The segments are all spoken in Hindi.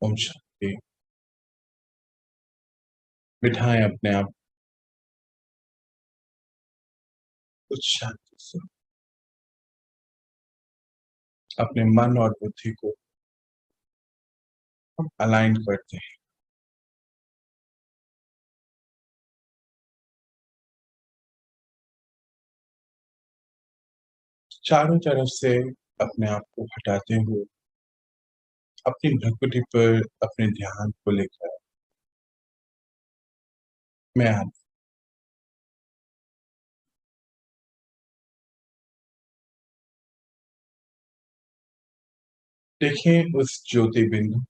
ओम शांति। बिठाएं अपने आप कुछ शांति से। अपने मन और बुद्धि को हम अलाइन करते हैं। चारों तरफ से अपने आप को हटाते हुए अपनी भ्रुकुटी पर अपने ध्यान को लेकर मैं आप देखें उस ज्योति बिंदु,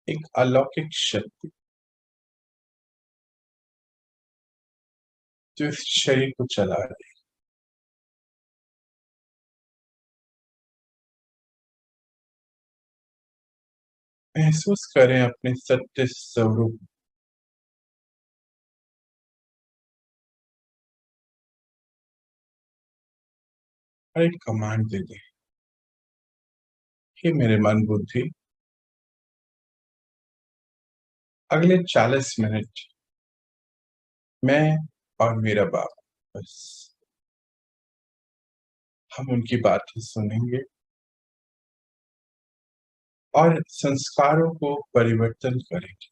एक अलौकिक शक्ति जो इस शरीर को चला रही है। महसूस करें अपने सत्य स्वरूप और एक कमांड दे दें, हे मेरे मन बुद्धि, अगले 40 मिनट मैं और मेरा बाप बस हम उनकी बातें सुनेंगे और संस्कारों को परिवर्तन करेंगे।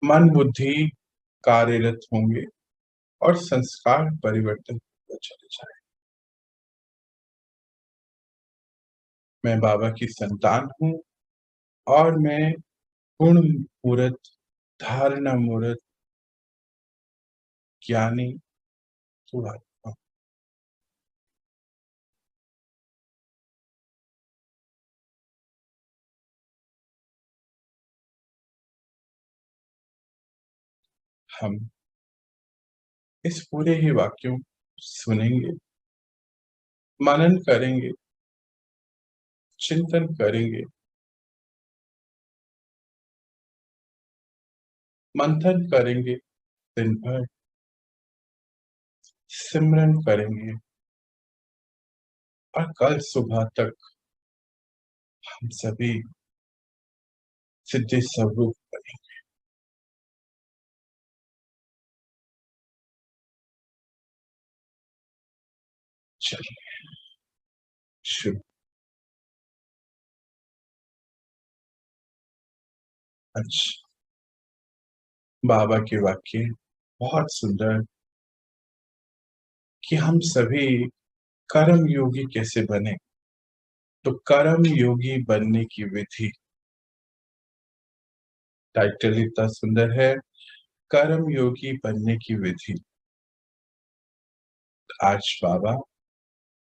मन बुद्धि कार्यरत होंगे और संस्कार परिवर्तन होते चले जाए। मैं बाबा की संतान हूँ और मैं गुण मूर्त, धारणा मूर्त, ज्ञानी सुहात्मा। हम इस पूरे ही वाक्यों सुनेंगे, मनन करेंगे, चिंतन करेंगे, मंथन करेंगे, दिन भर सिमरन करेंगे और कल सुबह तक हम सभी सिद्धि स्वरूप बनेंगे। चलिए शुरू। अच्छा, बाबा के वाक्य बहुत सुंदर कि हम सभी कर्म योगी कैसे बने। तो कर्म योगी बनने की विधि, टाइटल इतना सुंदर है, कर्म योगी बनने की विधि। आज बाबा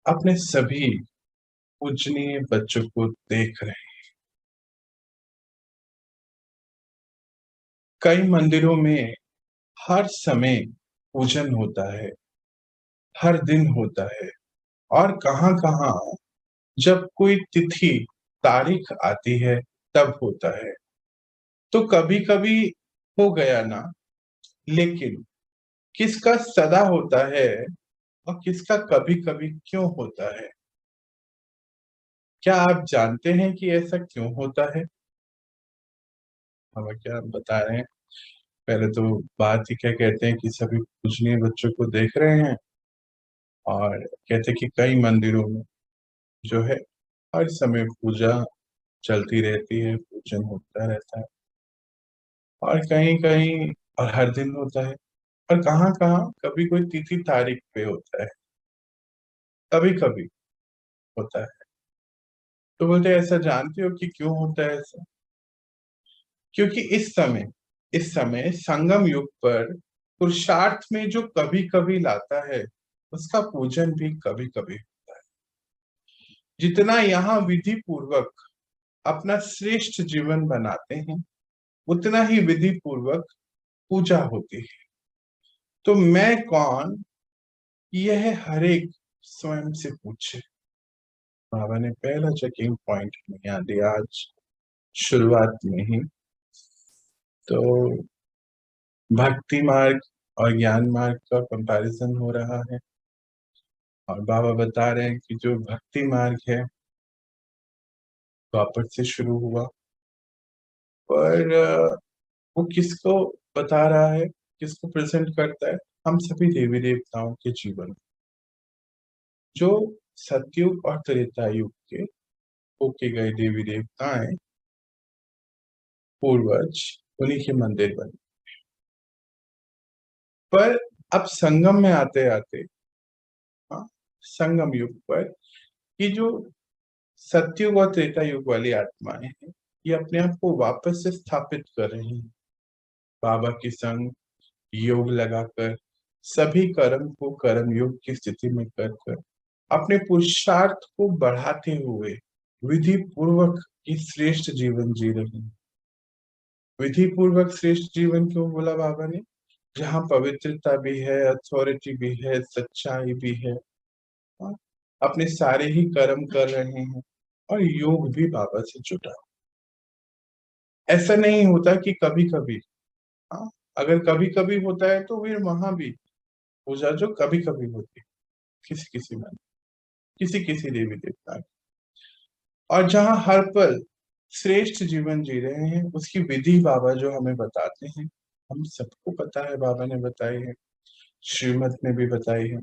अपने सभी पूजनीय बच्चों को देख रहे हैं। कई मंदिरों में हर समय पूजन होता है, हर दिन होता है, और कहां कहां जब कोई तिथि तारीख आती है तब होता है। तो कभी कभी हो गया ना, लेकिन किसका सदा होता है और किसका कभी कभी क्यों होता है? क्या आप जानते हैं कि ऐसा क्यों होता है? हम क्या बता रहे हैं, पहले तो बात ही क्या कहते हैं कि सभी पूजनीय बच्चों को देख रहे हैं और कहते हैं कि कई मंदिरों में जो है हर समय पूजा चलती रहती है, पूजन होता रहता है, और कहीं कहीं और हर दिन होता है, और कहाँ कहाँ कभी कोई तिथि तारीख पे होता है, कभी कभी होता है। तो बोलते ऐसा जानते हो कि क्यों होता है ऐसा? क्योंकि इस समय संगम युग पर पुरुषार्थ में जो कभी कभी लाता है उसका पूजन भी कभी कभी होता है। जितना यहाँ विधि पूर्वक अपना श्रेष्ठ जीवन बनाते हैं, उतना ही विधि पूर्वक पूजा होती है। तो मैं कौन, यह हर एक स्वयं से पूछे। बाबा ने पहला चेकिंग पॉइंट में यहाँ दिया आज शुरुआत में ही। तो भक्ति मार्ग और ज्ञान मार्ग का कंपैरिजन हो रहा है, और बाबा बता रहे हैं कि जो भक्ति मार्ग है द्वापर से शुरू हुआ, पर वो किसको बता रहा है, किसको प्रेजेंट करता है? हम सभी देवी देवताओं के जीवन, जो सतयुग और त्रेता युग के होके गए देवी देवताएं, पूर्वज, उन्हीं के मंदिर बने। पर अब संगम में आते आते, हाँ, संगम युग पर ये जो सतयुग और त्रेता युग वाली आत्माएं हैं, ये अपने आप को वापस से स्थापित कर रही हैं, बाबा के संग योग लगाकर, सभी कर्म को कर्म योग की स्थिति में कर कर अपने पुरुषार्थ को बढ़ाते हुए विधि पूर्वक ये श्रेष्ठ जीवन जी रही हैं। विधि पूर्वक श्रेष्ठ जीवन क्यों बोला बाबा ने? जहाँ पवित्रता भी है, अथॉरिटी भी है, सच्चाई भी है, हाँ? अपने सारे ही कर्म कर रहे हैं और योग भी बाबा से जुड़ा। ऐसा नहीं होता कि कभी कभी, हाँ, अगर कभी कभी होता है तो फिर वहां भी पूजा जो कभी कभी होती है किसी किसी में, किसी किसी देवी देवता की। और जहाँ हर पल श्रेष्ठ जीवन जी रहे हैं, उसकी विधि बाबा जो हमें बताते हैं, हम सबको पता है, बाबा ने बताई है, श्रीमत में भी बताई है।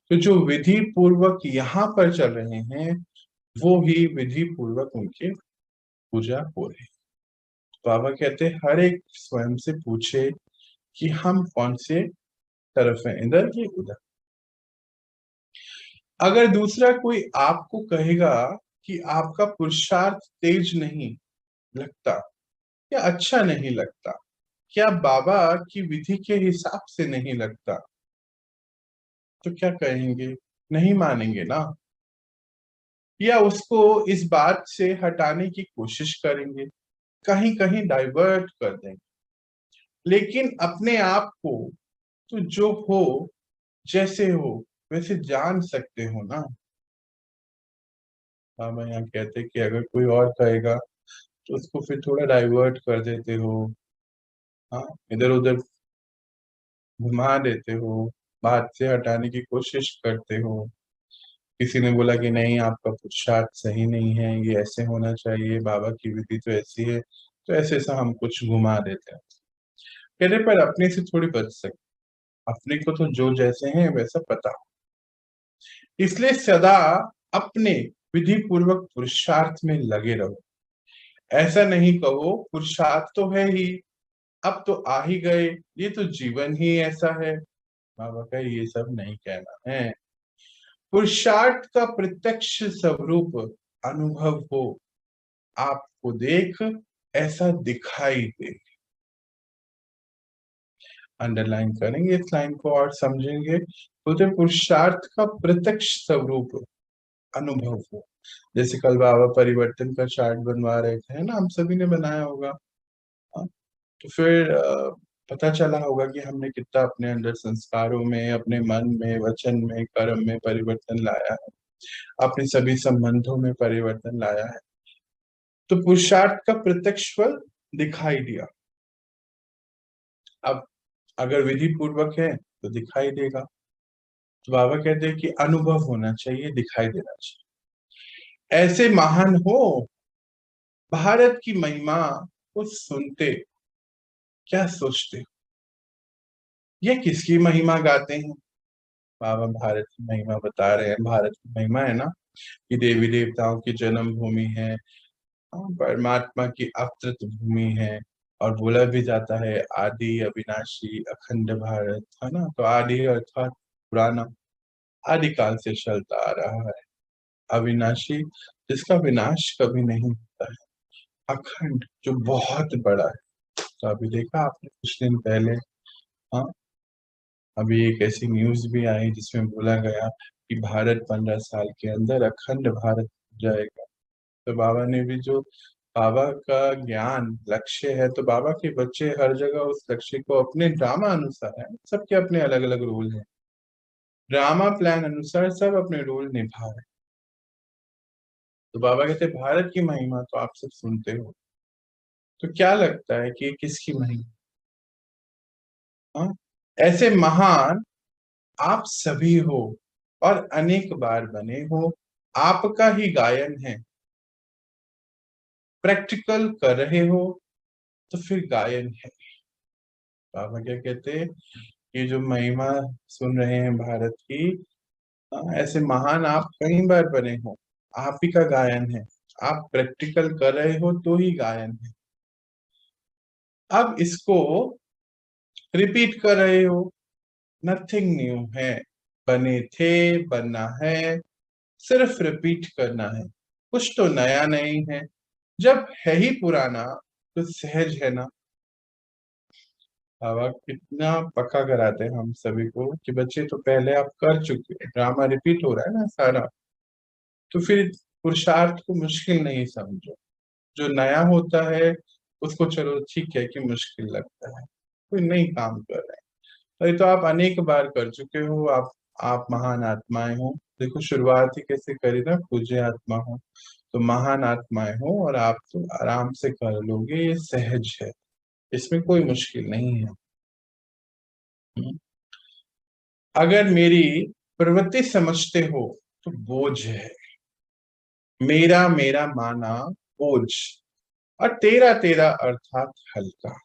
तो जो विधि पूर्वक यहाँ पर चल रहे हैं, वो ही विधि पूर्वक उनकी पूजा हो रही है। तो बाबा कहते हैं हर एक स्वयं से पूछे कि हम कौन से तरफ हैं, इधर की उधर। अगर दूसरा कोई आपको कहेगा कि आपका पुरुषार्थ तेज नहीं लगता या अच्छा नहीं लगता, क्या बाबा की विधि के हिसाब से नहीं लगता, तो क्या कहेंगे? नहीं मानेंगे ना, या उसको इस बात से हटाने की कोशिश करेंगे, कहीं कहीं डाइवर्ट कर देंगे। लेकिन अपने आप को तो जो हो, जैसे हो वैसे जान सकते हो ना। बाबा यहाँ कहते हैं कि अगर कोई और कहेगा तो उसको फिर थोड़ा डाइवर्ट कर देते हो, हाँ, इधर उधर घुमा देते हो, बात से हटाने की कोशिश करते हो। किसी ने बोला कि नहीं आपका पुरुषार्थ सही नहीं है, ये ऐसे होना चाहिए, बाबा की विधि तो ऐसी है, तो ऐसे ऐसा हम कुछ घुमा देते हैं। कहते पर अपने से थोड़ी बच सकते, अपने को तो जो जैसे हैं वैसा पता हो, इसलिए सदा अपने विधि पूर्वक पुरुषार्थ में लगे रहो। ऐसा नहीं कहो पुरुषार्थ तो है ही, अब तो आ ही गए, ये तो जीवन ही ऐसा है। बाबा का ये सब नहीं कहना है। पुरुषार्थ का प्रत्यक्ष स्वरूप अनुभव हो, आपको देख ऐसा दिखाई दे। अंडरलाइन करेंगे इस लाइन को और समझेंगे, तो पुरुषार्थ का प्रत्यक्ष स्वरूप अनुभव हो। जैसे कल बाबा परिवर्तन का चार्ट बनवा रहे थे, है ना, हम सभी ने बनाया होगा, हाँ? तो फिर पता चला होगा कि हमने कितना अपने अंदर संस्कारों में, अपने मन में, वचन में, कर्म में परिवर्तन लाया है, अपने सभी संबंधों में परिवर्तन लाया है। तो पुरुषार्थ का प्रत्यक्ष फल दिखाई दिया। अब अगर विधि पूर्वक है तो दिखाई देगा। तो बाबा कहते हैं कि अनुभव होना चाहिए, दिखाई देना चाहिए। ऐसे महान हो, भारत की महिमा को सुनते क्या सोचते, ये किसकी महिमा गाते हैं? बाबा भारत की महिमा बता रहे हैं। भारत की महिमा है ना कि देवी देवताओं की जन्म भूमि है, परमात्मा की अवतृत भूमि है, और बोला भी जाता है आदि अविनाशी अखंड भारत, है ना। तो आदि अर्थात पुराना, आदि काल से चलता आ रहा है, अविनाशी जिसका विनाश कभी नहीं होता है, अखंड जो बहुत बड़ा है। तो अभी देखा आपने कुछ दिन पहले, हाँ, अभी एक ऐसी न्यूज भी आई जिसमें बोला गया कि भारत 15 साल के अंदर अखंड भारत हो जाएगा। तो बाबा ने भी जो, बाबा का ज्ञान लक्ष्य है, तो बाबा के बच्चे हर जगह उस लक्ष्य को अपने ड्रामा अनुसार है, सबके अपने अलग अलग रोल हैं, ड्रामा प्लान अनुसार सब अपने रोल निभा रहे हैं। तो बाबा कहते भारत की महिमा तो आप सब सुनते हो, तो क्या लगता है कि ये किसकी महिमा? हाँ? ऐसे महान आप सभी हो, और अनेक बार बने हो, आपका ही गायन है। प्रैक्टिकल कर रहे हो तो फिर गायन है। बाबा क्या कहते हैं, ये जो महिमा सुन रहे हैं भारत की, ऐसे महान आप कई बार बने हो, आप ही का गायन है। आप प्रैक्टिकल कर रहे हो तो ही गायन है। अब इसको रिपीट कर रहे हो, नथिंग न्यू है। बने थे, बनना है, सिर्फ रिपीट करना है। कुछ तो नया नहीं है, जब है ही पुराना तो सहज है ना। बाबा कितना पक्का कराते हैं हम सभी को कि बच्चे तो पहले आप कर चुके हैं, ड्रामा रिपीट हो रहा है ना सारा, तो फिर पुरुषार्थ को मुश्किल नहीं समझो। जो नया होता है उसको चलो ठीक है कि मुश्किल लगता है, कोई नई काम कर रहे हैं, तो ये तो आप अनेक बार कर चुके हो। आप महान आत्माएं हो। देखो शुरुआत ही कैसे करी ना, पूज्य आत्मा हो तो महान आत्माएं हो, और आप तो आराम से कर लोगे, ये सहज है, इसमें कोई मुश्किल नहीं है। अगर मेरी प्रवृत्ति समझते हो तो बोझ है, मेरा मेरा माना बोझ, और तेरा तेरा अर्थात हल्का।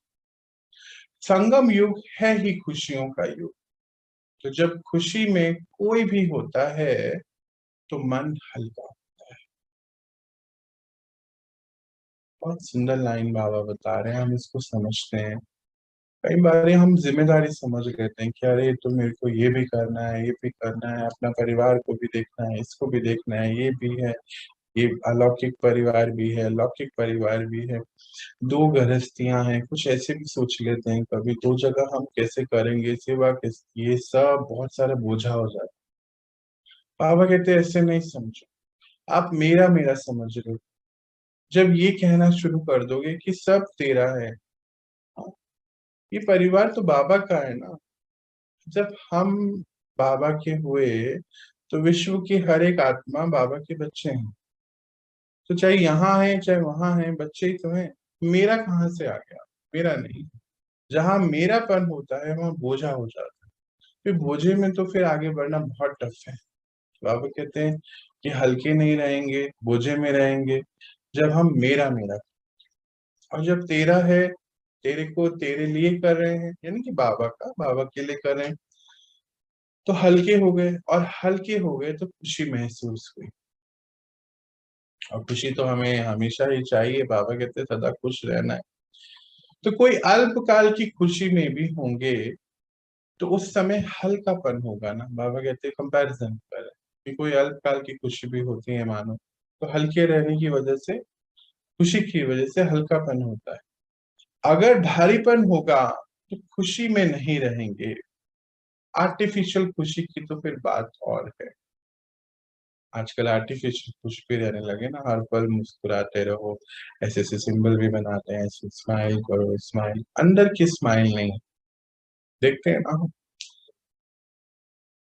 संगम युग है ही खुशियों का युग। तो जब खुशी में कोई भी होता है तो मन हल्का। बहुत सुंदर लाइन बाबा बता रहे हैं, हम इसको समझते हैं। कई बार हम जिम्मेदारी समझ लेते हैं कि अरे तो मेरे को ये भी करना है, ये भी करना है, अपना परिवार को भी देखना है, इसको भी देखना है, ये भी है, ये अलौकिक परिवार भी है, लौकिक परिवार भी है, दो गृहस्थियां हैं, कुछ ऐसे भी सोच लेते हैं कभी, दो जगह हम कैसे करेंगे सेवा, कैसे, ये सब बहुत सारा बोझा हो जाता है। बाबा कहते हैं ऐसे नहीं समझो, आप मेरा मेरा समझ रहे हो। जब ये कहना शुरू कर दोगे कि सब तेरा है, हाँ, ये परिवार तो बाबा का है ना। जब हम बाबा के हुए तो विश्व की हर एक आत्मा बाबा के बच्चे हैं। तो चाहे यहाँ है चाहे वहां है, बच्चे ही तो हैं। मेरा कहाँ से आ गया, मेरा नहीं। जहां मेरापन होता है वहां बोझा हो जाता है, फिर बोझे में तो फिर आगे बढ़ना बहुत टफ है। बाबा कहते हैं कि हल्के नहीं रहेंगे, बोझे में रहेंगे जब हम मेरा मेरा, और जब तेरा है, तेरे को तेरे लिए कर रहे हैं, यानी कि बाबा का, बाबा के लिए कर रहे हैं, तो हल्के हो गए, और हल्के हो गए तो खुशी महसूस हुई। और खुशी तो हमें हमेशा ही चाहिए, बाबा कहते हैं सदा खुश रहना है। तो कोई अल्पकाल की खुशी में भी होंगे तो उस समय हल्कापन होगा ना। बाबा कहते हैं कंपैरिजन करें कि कोई अल्पकाल की खुशी भी होती है मानो, तो हल्के रहने की वजह से, खुशी की वजह से हल्कापन होता है। अगर भारीपन होगा तो खुशी में नहीं रहेंगे। आर्टिफिशियल खुशी की तो फिर बात और है। आजकल आर्टिफिशियल खुश भी रहने लगे ना, हर पल मुस्कुराते रहो, ऐसे ऐसे सिंबल भी बनाते हैं, ऐसे स्माइल करो, स्माइल अंदर की स्माइल नहीं, देखते हैं ना।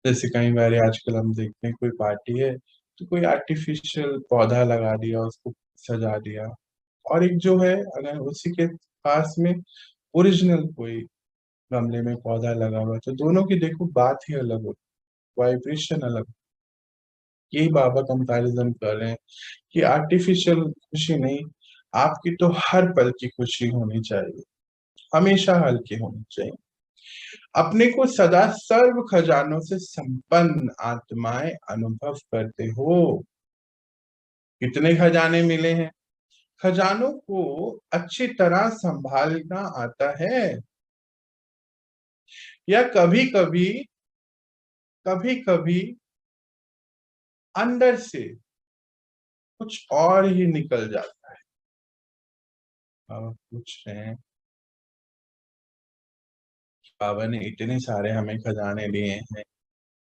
जैसे कई बार आजकल हम देखते हैं कोई पार्टी है तो कोई आर्टिफिशियल पौधा लगा दिया, उसको सजा दिया, और एक जो है अगर उसी के पास में ओरिजिनल कोई गमले में पौधा लगा हुआ है, तो दोनों की देखो बात ही अलग हो, वाइब्रेशन अलग। यही बाबा कंपैरिजन कर रहे हैं कि आर्टिफिशियल खुशी नहीं, आपकी तो हर पल की खुशी होनी चाहिए, हमेशा हल्की होनी चाहिए। अपने को सदा सर्व खजानों से संपन्न आत्माएं अनुभव करते हो। कितने खजाने मिले हैं, खजानों को अच्छी तरह संभालना आता है, या कभी कभी अंदर से कुछ और ही निकल जाता है। बाबा पूछ रहे हैं, बाबा ने इतने सारे हमें खजाने दिए हैं,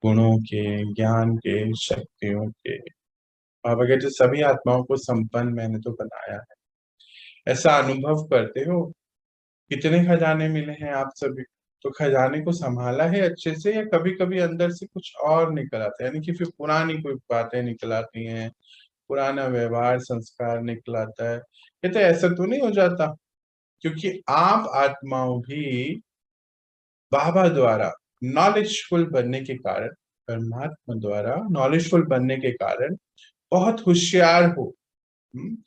गुणों के, ज्ञान के, शक्तियों के। बाबा कहते सभी आत्माओं को संपन्न मैंने तो बनाया है। ऐसा अनुभव करते हो, कितने खजाने मिले हैं आप सभी, तो खजाने को संभाला है अच्छे से, या कभी कभी अंदर से कुछ और निकल आता है, यानी कि फिर पुरानी कोई बातें निकल आती हैं, पुराना व्यवहार संस्कार निकल आता है। कहते ऐसा तो नहीं हो जाता, क्योंकि आप आत्माओं भी बाबा द्वारा नॉलेजफुल बनने के कारण परमात्मा द्वारा नॉलेजफुल बनने के कारण बहुत होशियार हो, हम्म,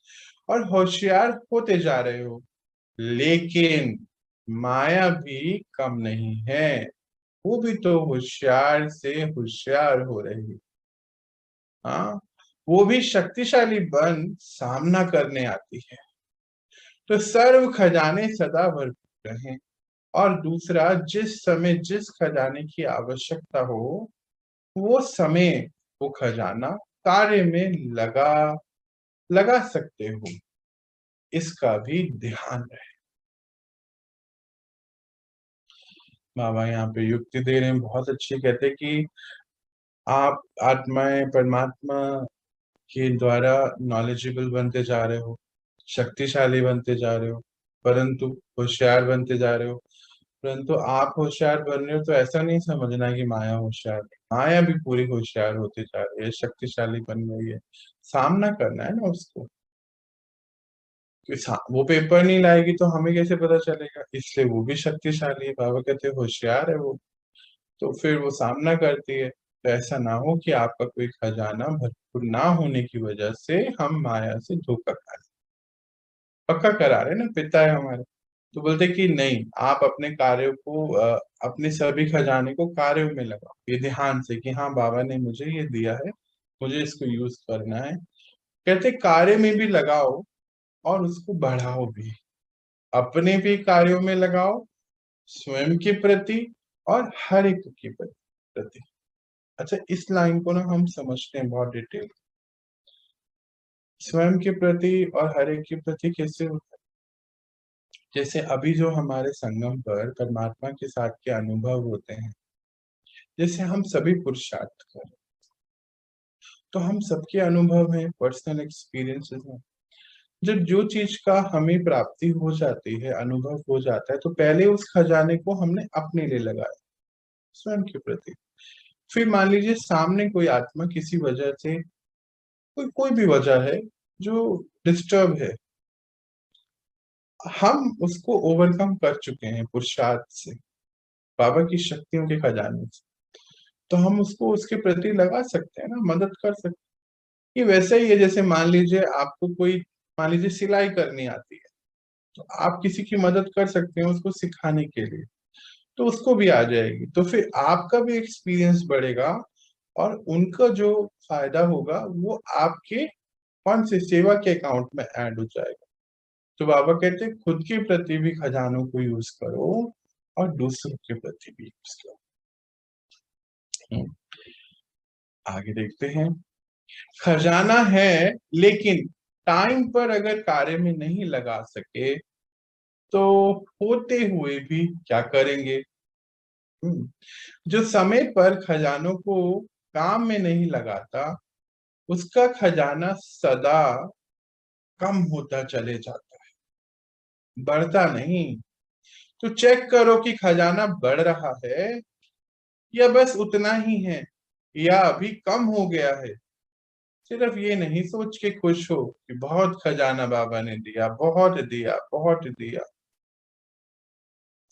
और होशियार होते जा रहे हो, लेकिन माया भी कम नहीं है, वो भी तो होशियार से होशियार हो रही। हाँ, वो भी शक्तिशाली बन सामना करने आती है। तो सर्व खजाने सदा भरपूर रहें। और दूसरा, जिस समय जिस खजाने की आवश्यकता हो, वो समय वो खजाना कार्य में लगा सकते हो, इसका भी ध्यान रहे। बाबा यहाँ पे युक्ति दे रहे हैं, बहुत अच्छी, कहते हैं कि आप आत्माएं परमात्मा के द्वारा नॉलेजेबल बनते जा रहे हो, शक्तिशाली बनते जा रहे हो, परंतु होशियार बनते जा रहे हो। परंतु आप होशियार बन रहे हो तो ऐसा नहीं समझना कि माया होशियार है। माया भी पूरी होशियार होती जा रही है, शक्तिशाली बन रही है। सामना करना है ना उसको। कि वो पेपर नहीं लाएगी तो हमें कैसे पता चलेगा, इसलिए वो भी शक्तिशाली है। बाबा कहते हैं होशियार है वो, तो फिर वो सामना करती है। तो ऐसा ना हो कि आपका कोई खजाना भरपूर ना होने की वजह से हम माया से धोखा खा लें। पक्का करा रहे ना, पिता है हमारे। तो बोलते कि नहीं, आप अपने कार्यों को अपने सभी खजाने को कार्यों में लगाओ, ये ध्यान से कि हाँ बाबा ने मुझे ये दिया है, मुझे इसको यूज करना है। कहते कार्य में भी लगाओ और उसको बढ़ाओ भी, अपने भी कार्यों में लगाओ, स्वयं के प्रति और हर एक के प्रति। अच्छा, इस लाइन को ना हम समझते हैं बहुत डिटेल। स्वयं के प्रति और हर एक के प्रति कैसे होता है? जैसे अभी जो हमारे संगम पर परमात्मा के साथ के अनुभव होते हैं, जैसे हम सभी पुरुषार्थ कर, तो हम सबके अनुभव हैं, पर्सनल एक्सपीरियंसेस हैं। जब जो चीज का हमें प्राप्ति हो जाती है, अनुभव हो जाता है, तो पहले उस खजाने को हमने अपने लिए लगाया, स्वयं के प्रति। फिर मान लीजिए सामने कोई आत्मा किसी वजह से, कोई कोई भी वजह है जो डिस्टर्ब है, हम उसको ओवरकम कर चुके हैं पुरुषार्थ से, बाबा की शक्तियों के खजाने से, तो हम उसको उसके प्रति लगा सकते हैं ना, मदद कर सकते हैं। ये वैसे ही है जैसे मान लीजिए आपको कोई, मान लीजिए सिलाई करनी आती है, तो आप किसी की मदद कर सकते हैं उसको सिखाने के लिए, तो उसको भी आ जाएगी, तो फिर आपका भी एक्सपीरियंस बढ़ेगा और उनका जो फायदा होगा वो आपके कौन से सेवा के अकाउंट में ऐड हो जाएगा। तो बाबा कहते हैं खुद के प्रति भी खजानों को यूज करो और दूसरों के प्रति भी यूज करो। आगे देखते हैं। खजाना है, लेकिन टाइम पर अगर कार्य में नहीं लगा सके तो होते हुए भी क्या करेंगे। जो समय पर खजानों को काम में नहीं लगाता, उसका खजाना सदा कम होता चले जाता है, बढ़ता नहीं। तो चेक करो कि खजाना बढ़ रहा है या बस उतना ही है या अभी कम हो गया है। सिर्फ ये नहीं सोच के खुश हो कि बहुत खजाना बाबा ने दिया, बहुत दिया, बहुत दिया।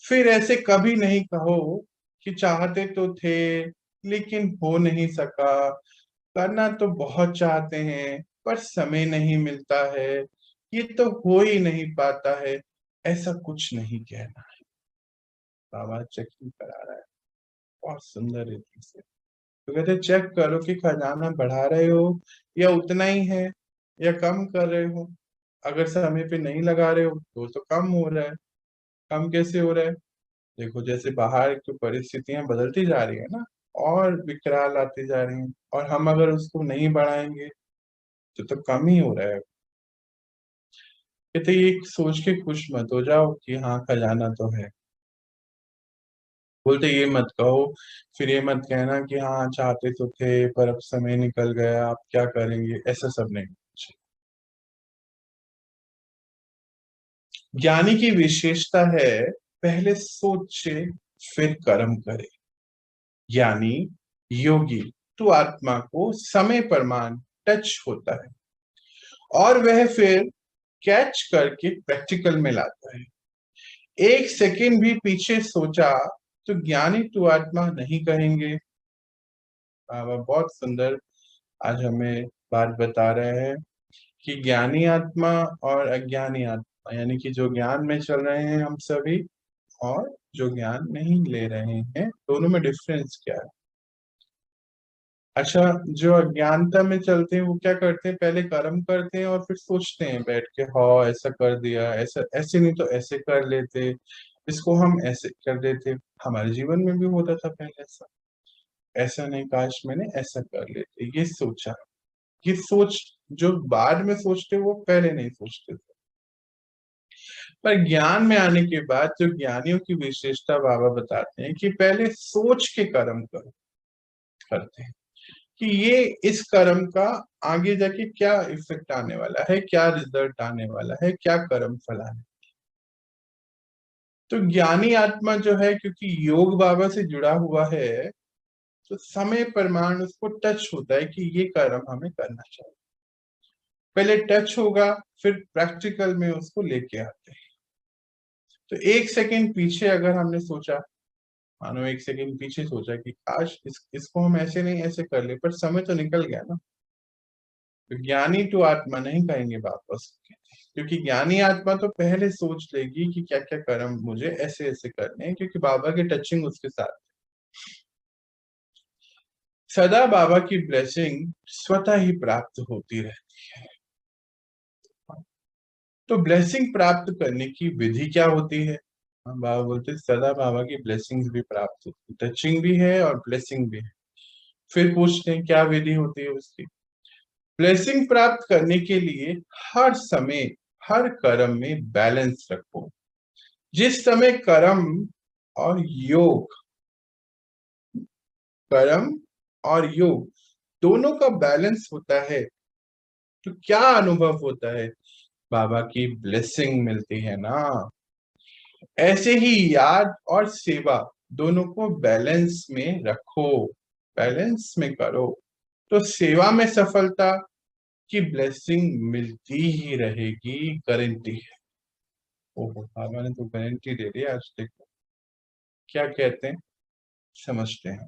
फिर ऐसे कभी नहीं कहो कि चाहते तो थे लेकिन हो नहीं सका, करना तो बहुत चाहते हैं पर समय नहीं मिलता है, ये तो हो ही नहीं पाता है। ऐसा कुछ नहीं कहना है। बाबा चेकिंग करा रहा है बहुत सुंदर रीति से। तो कहते चेक करो कि खजाना बढ़ा रहे हो या उतना ही है या कम कर रहे हो। अगर समय पे नहीं लगा रहे हो तो कम हो रहा है। कम कैसे हो रहा है? देखो, जैसे बाहर की परिस्थितियां बदलती जा रही है ना, और विकराल आती जा रही हैं, और हम अगर उसको नहीं बढ़ाएंगे तो कम ही हो रहा है। कहते ये सोच के खुश मत हो जाओ कि हाँ खजाना तो है। बोलते ये मत कहो, फिर ये मत कहना कि हाँ चाहते तो थे पर अब समय निकल गया, आप क्या करेंगे, ऐसा सब नहीं। ज्ञानी की विशेषता है पहले सोचे फिर कर्म करे। ज्ञानी योगी तो आत्मा को समय पर मान टच होता है और वह फिर कैच करके प्रैक्टिकल में लाता है। एक सेकंड भी पीछे सोचा तो ज्ञानी तू आत्मा नहीं कहेंगे। बाबा बहुत सुंदर आज हमें बात बता रहे हैं कि ज्ञानी आत्मा और अज्ञानी आत्मा, यानी कि जो ज्ञान में चल रहे हैं हम सभी और जो ज्ञान नहीं ले रहे हैं, दोनों में डिफरेंस क्या है। अच्छा, जो अज्ञानता में चलते हैं वो क्या करते हैं, पहले कर्म करते हैं और फिर सोचते हैं बैठ के, हाँ ऐसा कर दिया, ऐसा ऐसे नहीं तो ऐसे कर लेते, इसको हम ऐसे कर देते। हमारे जीवन में भी होता था पहले ऐसा, ऐसा नहीं, काश मैंने ऐसा कर लेते, ये सोचा। ये सोच जो बाद में सोचते वो पहले नहीं सोचते थे। पर ज्ञान में आने के बाद जो ज्ञानियों की विशेषता बाबा बताते हैं कि पहले सोच के कर्म करो, करते हैं कि ये इस कर्म का आगे जाके क्या इफेक्ट आने वाला है, क्या रिजल्ट आने वाला है, क्या कर्म फल आने। तो ज्ञानी आत्मा जो है, क्योंकि योग बाबा से जुड़ा हुआ है, तो समय प्रमाण उसको टच होता है कि ये कर्म हमें करना चाहिए। पहले टच होगा, फिर प्रैक्टिकल में उसको लेके आते हैं। तो एक सेकंड पीछे अगर हमने सोचा, मानो एक सेकंड पीछे सोचा कि काश इसको हम ऐसे नहीं ऐसे कर ले, पर समय तो निकल गया ना। तो ज्ञानी तो आत्मा नहीं कहेंगे वापस, क्योंकि ज्ञानी आत्मा तो पहले सोच लेगी कि क्या क्या कर्म मुझे ऐसे ऐसे करने हैं, क्योंकि बाबा की टचिंग उसके साथ। सदा बाबा की ब्लेसिंग स्वतः ही प्राप्त होती रहती है। तो ब्लेसिंग प्राप्त करने की विधि क्या होती है। हम बाबा बोलते सदा बाबा की ब्लेसिंग्स भी प्राप्त होती है, टचिंग भी है और ब्लेसिंग भी है। फिर पूछते हैं क्या विधि होती है उसकी। ब्लेसिंग प्राप्त करने के लिए हर समय हर कर्म में बैलेंस रखो। जिस समय कर्म और योग, कर्म और योग दोनों का बैलेंस होता है, तो क्या अनुभव होता है, बाबा की ब्लेसिंग मिलती है ना। ऐसे ही याद और सेवा दोनों को बैलेंस में रखो, बैलेंस में करो, तो सेवा में सफलता की ब्लेसिंग मिलती ही रहेगी, गारंटी है। ओहो, बाबा ने तो गारंटी दे दी। आज देखो क्या कहते हैं, समझते हैं।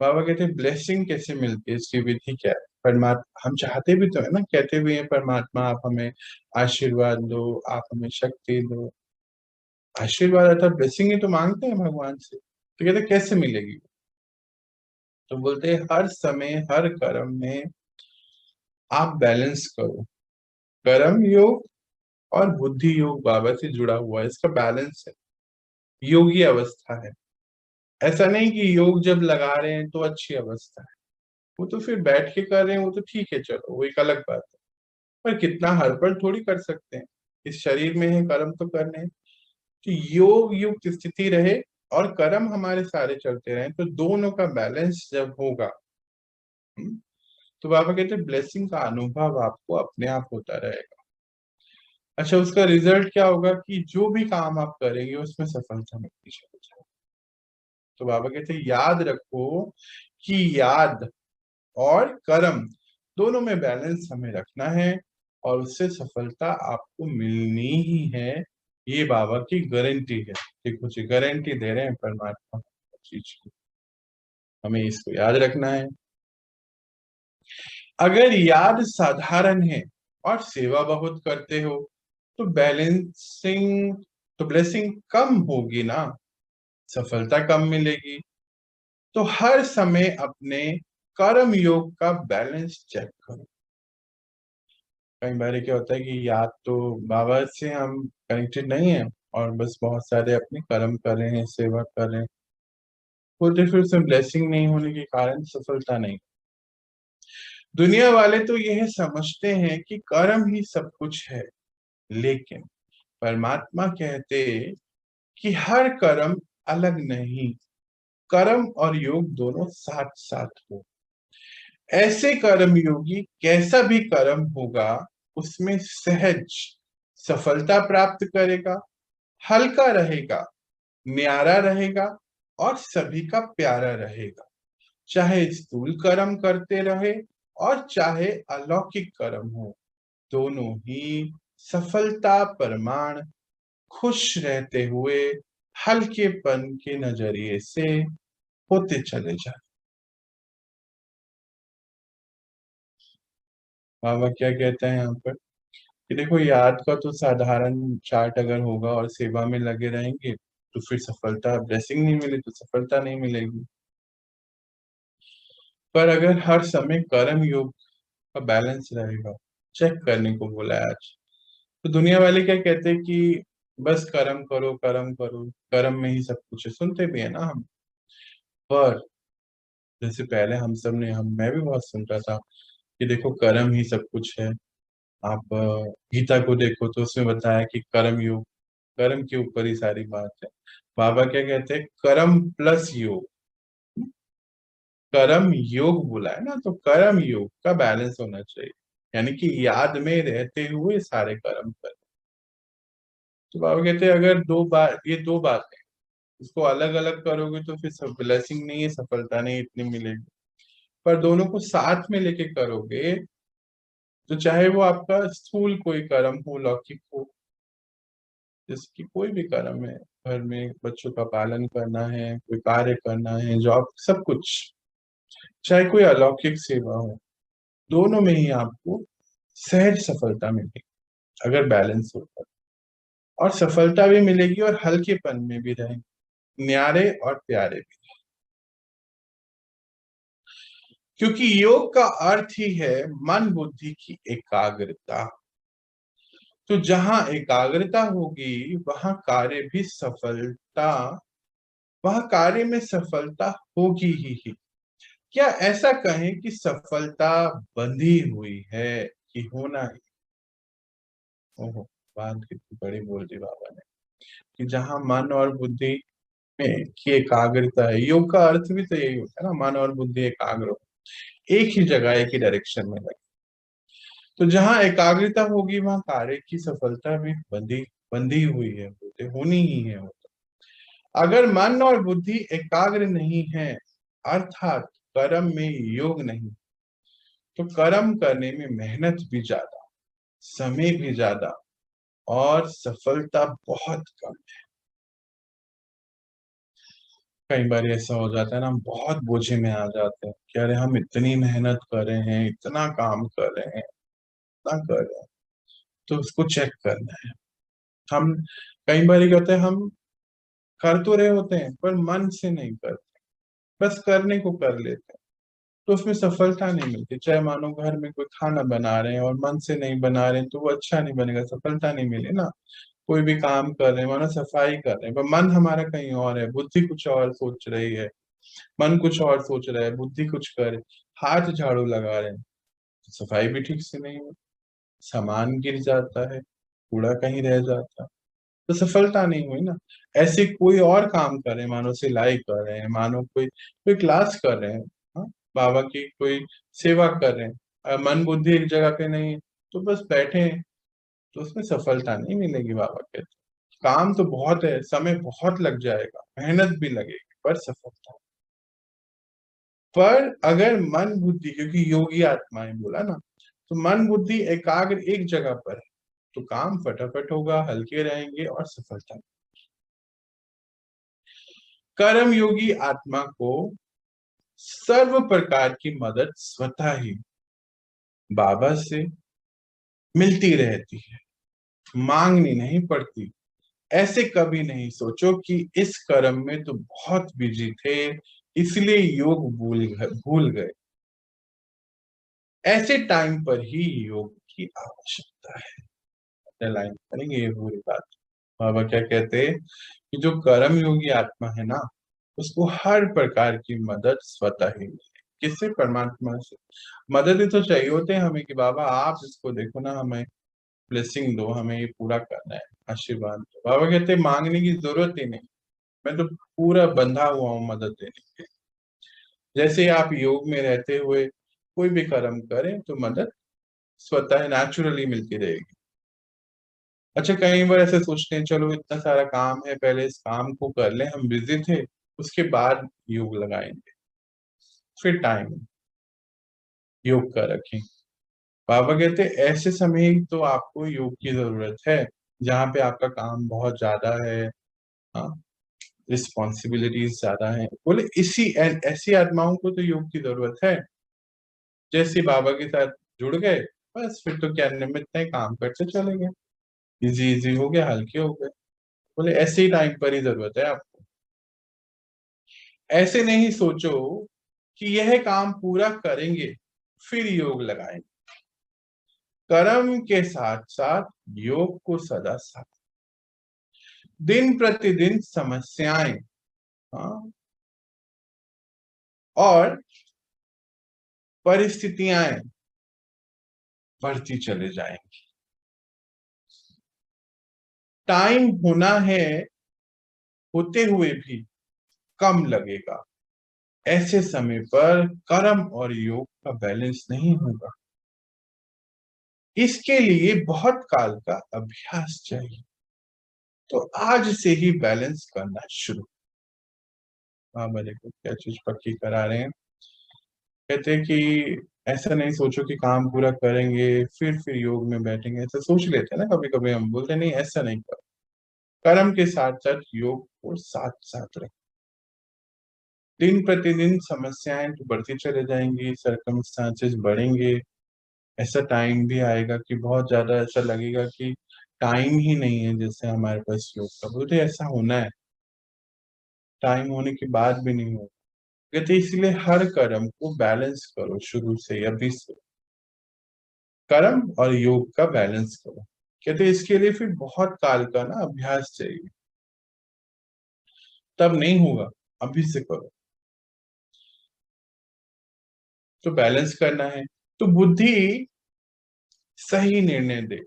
बाबा कहते हैं ब्लेसिंग कैसे मिलती है, इसकी विधि क्या है। परमात्मा हम चाहते भी तो है ना, कहते भी हैं परमात्मा आप हमें आशीर्वाद दो, आप हमें शक्ति दो। आशीर्वाद अर्थात ब्लेसिंग ही तो मांगते हैं भगवान से, तो कहते कैसे मिलेगी। तो बोलते हैं हर समय हर कर्म में आप बैलेंस करो। कर्म योग और बुद्धि योग बाबा से जुड़ा हुआ है, इसका बैलेंस है, योगी अवस्था है। ऐसा नहीं कि योग जब लगा रहे हैं तो अच्छी अवस्था है, वो तो फिर बैठ के कर रहे हैं, वो तो ठीक है, चलो वो एक अलग बात है। पर कितना हर पल थोड़ी कर सकते हैं, इस शरीर में है, कर्म तो करने हैं। तो योग युक्त स्थिति रहे और कर्म हमारे सारे चलते रहे, तो दोनों का बैलेंस जब होगा, तो बाबा कहते हैं ब्लेसिंग का अनुभव आपको अपने आप होता रहेगा। अच्छा, उसका रिजल्ट क्या होगा कि जो भी काम आप करेंगे उसमें सफलता मिलती चली। तो बाबा कहते हैं याद रखो कि याद और कर्म दोनों में बैलेंस हमें रखना है, और उससे सफलता आपको मिलनी ही है। ये बाबा की गारंटी है। देखो जी, गारंटी दे रहे हैं परमात्मा चीज की, हमें इसको याद रखना है। अगर याद साधारण है और सेवा बहुत करते हो, तो बैलेंसिंग तो ब्लेसिंग कम होगी ना, सफलता कम मिलेगी। तो हर समय अपने कर्म योग का बैलेंस चेक करो। कई बार क्या होता है कि याद तो बाबा से हम कनेक्टेड नहीं है, और बस बहुत सारे अपने कर्म कर रहे हैं, सेवा कर रहे हैं, बोलते फिर उसमें ब्लेसिंग नहीं होने के कारण सफलता नहीं। दुनिया वाले तो यह समझते हैं कि कर्म ही सब कुछ है, लेकिन परमात्मा कहते कि हर कर्म अलग नहीं, कर्म और योग दोनों साथ साथ हो। ऐसे कर्म योगी कैसा भी कर्म होगा उसमें सहज सफलता प्राप्त करेगा, हल्का रहेगा, न्यारा रहेगा और सभी का प्यारा रहेगा। चाहे स्थूल कर्म करते रहे और चाहे अलौकिक कर्म हो, दोनों ही सफलता प्रमाण खुश रहते हुए हल्केपन के नजरिए से होते चले जाए। बाबा क्या कहते हैं यहाँ पर कि देखो, याद का तो साधारण चार्ट अगर होगा और सेवा में लगे रहेंगे तो फिर सफलता, ब्लेसिंग नहीं मिली तो सफलता नहीं मिलेगी। पर अगर हर समय कर्म योग का बैलेंस रहेगा, चेक करने को बोला है आज। तो दुनिया वाले क्या कहते हैं कि बस कर्म करो, कर्म करो, कर्म में ही सब कुछ है, सुनते भी है ना हम। पर जैसे पहले हम सब ने हम मैं भी बहुत सुनता था कि देखो कर्म ही सब कुछ है। आप गीता को देखो तो उसमें बताया कि कर्म योग, कर्म के ऊपर ही सारी बात है। बाबा क्या कहते हैं, कर्म प्लस योग। कर्म योग बोला है ना, तो कर्म योग का बैलेंस होना चाहिए, यानी कि याद में रहते हुए सारे कर्म कर। तो बाबा कहते हैं अगर दो बार, ये दो बातें इसको अलग अलग करोगे तो फिर सब ब्लेसिंग नहीं है, सफलता नहीं इतनी मिलेगी। पर दोनों को साथ में लेके करोगे तो चाहे वो आपका स्थूल कोई कर्म हो, लौकिक हो, जैसे कि कोई भी कर्म है, घर में बच्चों का पालन करना है, कोई कार्य करना है, जॉब, सब कुछ, चाहे कोई अलौकिक सेवा हो, दोनों में ही आपको सहज सफलता मिलेगी अगर बैलेंस होगा। और सफलता भी मिलेगी और हल्केपन में भी रहेंगे, न्यारे और प्यारे भी। क्योंकि योग का अर्थ ही है मन बुद्धि की एकाग्रता। तो जहां एकाग्रता होगी वहां कार्य भी सफलता, वहां कार्य में सफलता होगी ही। क्या ऐसा कहें कि सफलता बंधी हुई है कि होना ही? ओहो, बात कितनी बड़ी बोल दी बाबा ने कि जहां मन और बुद्धि में की एकाग्रता है, योग का अर्थ भी तो यही होता है ना, मन और बुद्धि एकाग्र हो, एक ही जगह एक ही डायरेक्शन में लगे। तो जहां एकाग्रता होगी वहां कार्य की सफलता भी बंधी बंधी हुई है, होते होनी ही है होता। अगर मन और बुद्धि एकाग्र नहीं है, अर्थात कर्म में योग नहीं, तो कर्म करने में मेहनत भी ज्यादा, समय भी ज्यादा, और सफलता बहुत कम। कई बार ऐसा हो जाता है ना, हम बहुत बोझे में आ जाते हैं कि अरे हम इतनी मेहनत कर रहे हैं, इतना काम कर रहे हैं, इतना कर रहे हैं, तो उसको चेक करना है। हम कई बार क्या होता है, हम कर तो रहे होते हैं पर मन से नहीं करते, बस करने को कर लेते हैं, तो उसमें सफलता नहीं मिलती। चाहे मानो घर में कोई खाना बना रहे हैं और मन से नहीं बना रहे हैं तो वो अच्छा नहीं बनेगा, सफलता नहीं मिले ना। कोई भी काम कर रहे हैं, मानो सफाई कर रहे हैं, पर मन हमारा कहीं और है, बुद्धि कुछ और सोच रही है, मन कुछ और सोच रहा है, बुद्धि कुछ करे, हाथ झाड़ू लगा रहे हैं, तो सफाई भी ठीक से नहीं होती, सामान गिर जाता है, कूड़ा कहीं रह जाता है, तो सफलता नहीं हुई ना। ऐसे कोई और काम कर रहे हैं, मानो सिलाई कर रहे हैं, मानो कोई कोई क्लास कर रहे हैं, हाँ, बाबा की कोई सेवा कर रहे हैं, मन बुद्धि एक जगह पे नहीं है, तो बस बैठे हैं, तो उसमें सफलता नहीं मिलेगी। बाबा कहते हैं काम तो बहुत है, समय बहुत लग जाएगा, मेहनत भी लगेगी, पर सफलता। पर अगर मन बुद्धि, क्योंकि योगी आत्माएं बोला ना, तो मन बुद्धि एकाग्र एक जगह पर है तो काम फटाफट होगा, हल्के रहेंगे और सफलता। कर्म योगी आत्मा को सर्व प्रकार की मदद स्वतः ही बाबा से मिलती रहती है, मांगनी नहीं पड़ती। ऐसे कभी नहीं सोचो कि इस कर्म में तो बहुत बिजी थे इसलिए योग भूल गए। ऐसे टाइम पर ही योग की आवश्यकता है। लाइन करेंगे ये पूरी बात। बाबा क्या कहते हैं कि जो कर्म योगी आत्मा है ना, उसको हर प्रकार की मदद स्वतः ही मिले। किससे? परमात्मा से। मदद ही तो चाहिए होते हैं हमें कि बाबा आप इसको देखो ना, हमें ब्लेसिंग दो, हमें ये पूरा करना है, आशीर्वाद दो। बाबा कहते हैं मांगने की जरूरत ही नहीं, मैं तो पूरा बंधा हुआ हूँ मदद देने के। जैसे आप योग में रहते हुए कोई भी कर्म करें तो मदद स्वतः नेचुरली मिलती रहेगी। अच्छा, कई बार ऐसे सोचते हैं चलो इतना सारा काम है, पहले इस काम को कर लें, हम बिजी थे, उसके बाद योग लगाएंगे, फिर टाइम योग का रखें। बाबा कहते हैं ऐसे समय ही तो आपको योग की जरूरत है जहाँ पे आपका काम बहुत ज्यादा है, हाँ, रिस्पॉन्सिबिलिटीज ज्यादा है। बोले इसी ऐसी आत्माओं को तो योग की जरूरत है। जैसे बाबा के साथ जुड़ गए बस फिर तो क्या, निमित्त नहीं, काम करते चले गए, इजी इजी हो गया, हल्के हो गए। बोले ऐसे ही टाइम पर ही जरूरत है आपको। ऐसे नहीं सोचो कि यह काम पूरा करेंगे फिर योग लगाएंगे। कर्म के साथ साथ योग को सदा साथ। दिन प्रतिदिन समस्याएं, हाँ, और परिस्थितियां बढ़ती चले जाएंगी। टाइम होना है, होते हुए भी कम लगेगा। ऐसे समय पर कर्म और योग का बैलेंस नहीं होगा। इसके लिए बहुत काल का अभ्यास चाहिए। तो आज से ही बैलेंस करना शुरू। बाबा देखो क्या चीज पक्की करा रहे हैं। कहते हैं कि ऐसा नहीं सोचो कि काम पूरा करेंगे फिर योग में बैठेंगे। ऐसा सोच लेते हैं ना कभी कभी, हम बोलते नहीं, ऐसा नहीं कर। कर्म के साथ साथ योग को साथ साथ रखें। दिन प्रतिदिन समस्याएं तो बढ़ती चले जाएंगी, सरकमस्टांसेस बढ़ेंगे। ऐसा टाइम भी आएगा कि बहुत ज्यादा ऐसा लगेगा कि टाइम ही नहीं है जैसे हमारे पास योग का। बोलते ऐसा होना है, टाइम होने के बाद भी नहीं होगा। कहते इसलिए हर कर्म को बैलेंस करो शुरू से, अभी से कर्म और योग का बैलेंस करो। कहते इसके लिए फिर बहुत काल का ना अभ्यास चाहिए, तब नहीं होगा, अभी से करो। तो बैलेंस करना है तो बुद्धि सही निर्णय दे,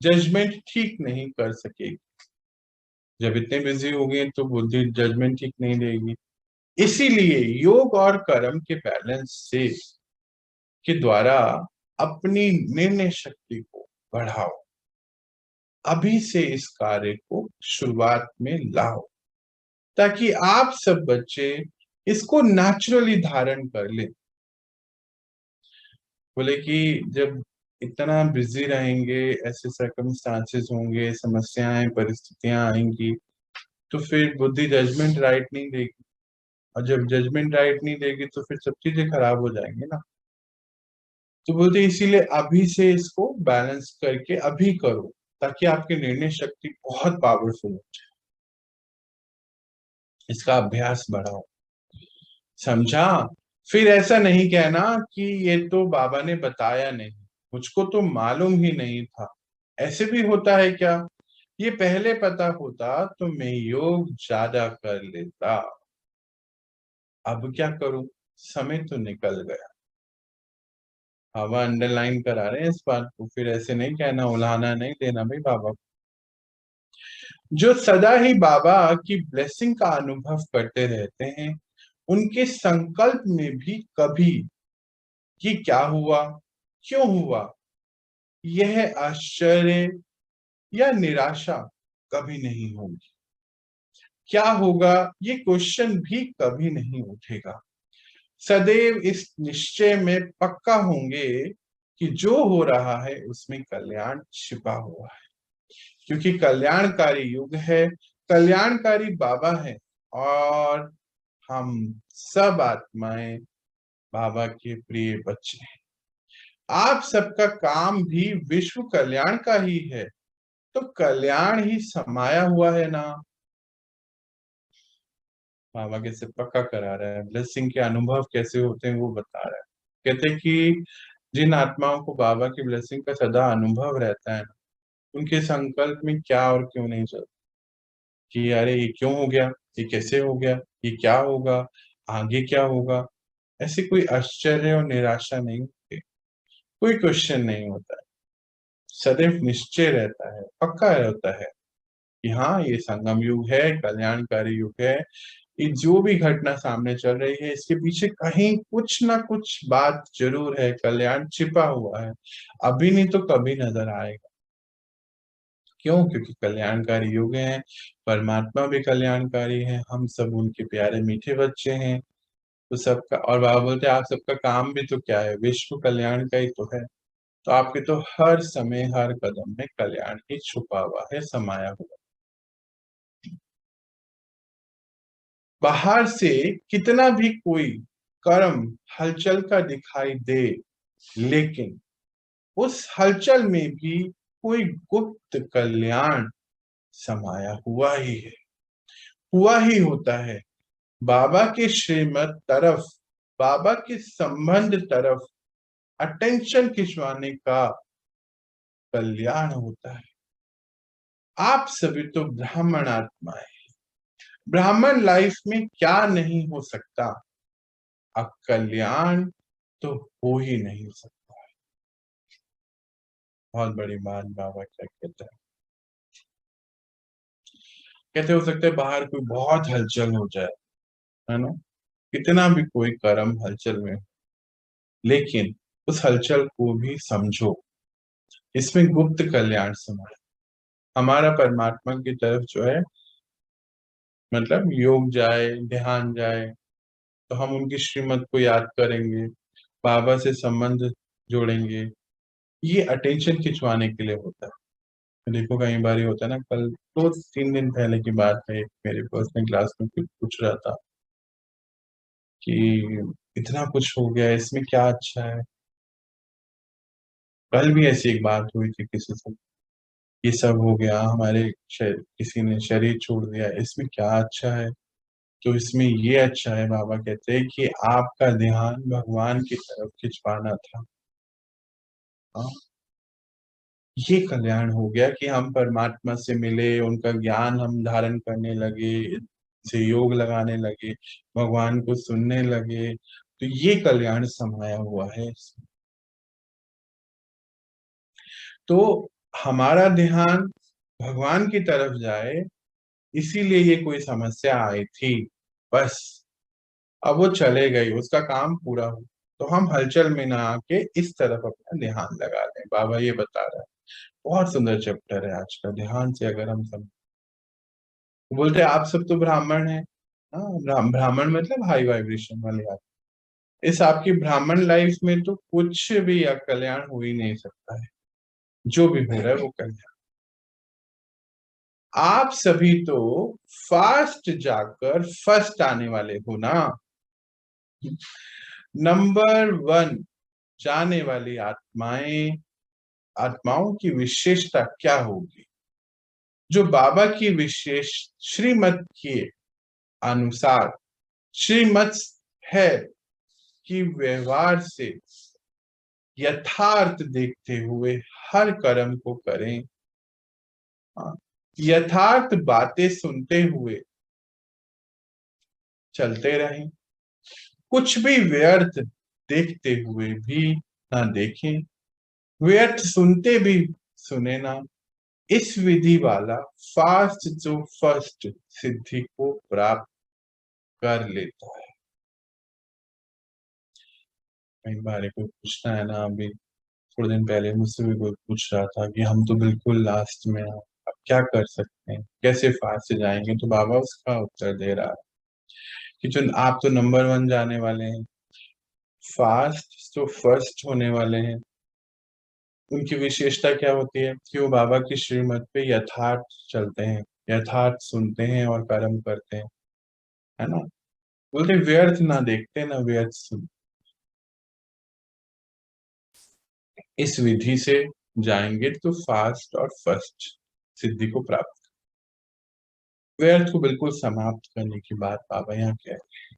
जजमेंट ठीक नहीं कर सकेगी। जब इतने बिजी हो गए तो बुद्धि जजमेंट ठीक नहीं देगी। इसीलिए योग और कर्म के बैलेंस से के द्वारा अपनी निर्णय शक्ति को बढ़ाओ। अभी से इस कार्य को शुरुआत में लाओ, ताकि आप सब बच्चे इसको नेचुरली धारण कर लें। बोले कि जब इतना बिजी रहेंगे, ऐसे सर्कमस्टांसेस होंगे, समस्याएं परिस्थितियां आएंगी, तो फिर बुद्धि जजमेंट राइट नहीं देगी। और जब जजमेंट राइट नहीं देगी तो फिर सब चीजें खराब हो जाएंगी ना। तो बोलते इसीलिए अभी से इसको बैलेंस करके अभी करो, ताकि आपकी निर्णय शक्ति बहुत पावरफुल हो जाए। इसका अभ्यास बढ़ाओ, समझा। फिर ऐसा नहीं कहना कि ये तो बाबा ने बताया नहीं, मुझको तो मालूम ही नहीं था। ऐसे भी होता है क्या? ये पहले पता होता तो मैं योग ज्यादा कर लेता। अब क्या करूं, समय तो निकल गया। बाबा अंडरलाइन करा रहे हैं इस बात को। फिर ऐसे नहीं कहना, उल्हाना नहीं देना भाई बाबा को। जो सदा ही बाबा की ब्लेसिंग का अनुभव करते रहते हैं, उनके संकल्प में भी कभी कि क्या हुआ, क्यों हुआ, यह आश्चर्य या निराशा कभी नहीं होगी। क्या होगा, ये क्वेश्चन भी कभी नहीं उठेगा। सदैव इस निश्चय में पक्का होंगे कि जो हो रहा है उसमें कल्याण छिपा हुआ है। क्योंकि कल्याणकारी युग है, कल्याणकारी बाबा है, और हम सब आत्माएं बाबा के प्रिय बच्चे हैं। आप सबका काम भी विश्व कल्याण का ही है, तो कल्याण ही समाया हुआ है ना। बाबा कैसे पक्का करा रहा है, ब्लेसिंग के अनुभव कैसे होते हैं वो बता रहा है। कहते हैं कि जिन आत्माओं को बाबा की ब्लेसिंग का सदा अनुभव रहता है, उनके संकल्प में क्या और क्यों नहीं चलता कि अरे ये क्यों हो गया, ये कैसे हो गया, ये क्या होगा, आगे क्या होगा। ऐसे कोई आश्चर्य और निराशा नहीं होती, कोई क्वेश्चन नहीं होता है। सदैव निश्चय रहता है, पक्का रहता है कि हाँ ये संगम युग है, कल्याणकारी युग है। ये जो भी घटना सामने चल रही है, इसके पीछे कहीं कुछ ना कुछ बात जरूर है, कल्याण छिपा हुआ है। अभी नहीं तो कभी नजर आएगा। क्यों? क्योंकि कल्याणकारी युग है, परमात्मा भी कल्याणकारी है, हम सब उनके प्यारे मीठे बच्चे हैं। तो सबका, और बाबा बोलते हैं आप सबका काम भी तो क्या है, विश्व कल्याण का ही तो है। तो आपके तो हर समय हर कदम में कल्याण ही छुपा हुआ है, समाया हुआ। बाहर से कितना भी कोई कर्म हलचल का दिखाई दे, लेकिन उस हलचल में भी कोई गुप्त कल्याण समाया हुआ ही है, हुआ ही होता है। बाबा के श्रीमत तरफ, बाबा के संबंध तरफ अटेंशन खिंचवाने का कल्याण होता है। आप सभी तो ब्राह्मण आत्माएं, ब्राह्मण लाइफ में क्या नहीं हो सकता, अब कल्याण तो हो ही नहीं सकता है। बहुत बड़ी बात बाबा क्या कहते हैं, कहते हो सकता है बाहर कोई बहुत हलचल हो जाए, है ना, कितना भी कोई कर्म हलचल में, लेकिन उस हलचल को भी समझो, इसमें गुप्त कल्याण समा है। हमारा परमात्मा की तरफ जो है, मतलब योग जाए, ध्यान जाए, तो हम उनकी श्रीमत को याद करेंगे, बाबा से संबंध जोड़ेंगे, ये अटेंशन खिंचवाने के लिए होता है। देखो कई बार होता है ना, कल 2-3 दिन पहले की बात है, मेरे पर्सनल क्लास में कुछ पूछ रहा था कि इतना कुछ हो गया, इसमें क्या अच्छा है। कल भी ऐसी एक बात हुई थी किसी से, ये सब हो गया, हमारे किसी ने शरीर छोड़ दिया, इसमें क्या अच्छा है। तो इसमें ये अच्छा है, बाबा कहते हैं कि आपका ध्यान भगवान की तरफ खिंचवाना था। हाँ, ये कल्याण हो गया कि हम परमात्मा से मिले, उनका ज्ञान हम धारण करने लगे, से योग लगाने लगे, भगवान को सुनने लगे, तो ये कल्याण समाया हुआ है इसमें। तो हमारा ध्यान भगवान की तरफ जाए, इसीलिए ये कोई समस्या आई थी, बस अब वो चले गई, उसका काम पूरा हो, तो हम हलचल में ना आके इस तरफ अपना ध्यान लगा लें। बाबा ये बता रहा है, बहुत सुंदर चैप्टर है आज का, ध्यान से अगर हम सब बोलते हैं, आप सब तो ब्राह्मण हैं। हाँ, ब्राह्मण मतलब हाई वाइब्रेशन वाले आप, इस आपकी ब्राह्मण लाइफ में तो कुछ भी कल्याण हो ही नहीं सकता है, जो भी हो रहा है वो कल्याण। आप सभी तो फास्ट जाकर फर्स्ट आने वाले हो ना, नंबर 1 जाने वाली आत्माएं, आत्माओं की विशेषता क्या होगी, जो बाबा की विशेष श्रीमत के अनुसार श्रीमत है कि व्यवहार से यथार्थ देखते हुए हर कर्म को करें। यथार्थ बातें सुनते हुए चलते रहें, कुछ भी व्यर्थ देखते हुए भी ना देखें, व्यर्थ सुनते भी सुने ना। इस विधि वाला फास्ट जो फर्स्ट सिद्धि को प्राप्त कर लेता है। कई बार कोई पूछना है ना, अभी थोड़े दिन पहले मुझसे भी कोई पूछ रहा था कि हम तो बिल्कुल लास्ट में हैं, अब क्या कर सकते हैं, कैसे फास्ट जाएंगे, तो बाबा उसका उत्तर दे रहा है कि जो आप तो नंबर 1 जाने वाले हैं, फास्ट तो फर्स्ट होने वाले हैं। उनकी विशेषता क्या होती है कि वो बाबा की श्रीमत पे यथार्थ चलते हैं, यथार्थ सुनते हैं और कर्म करते हैं, है ना, बोलते व्यर्थ ना देखते ना व्यर्थ सुन। इस विधि से जाएंगे तो फास्ट और फर्स्ट सिद्धि को प्राप्त, व्यर्थ को बिल्कुल समाप्त करने की बात बाबा यहाँ कह रहे हैं।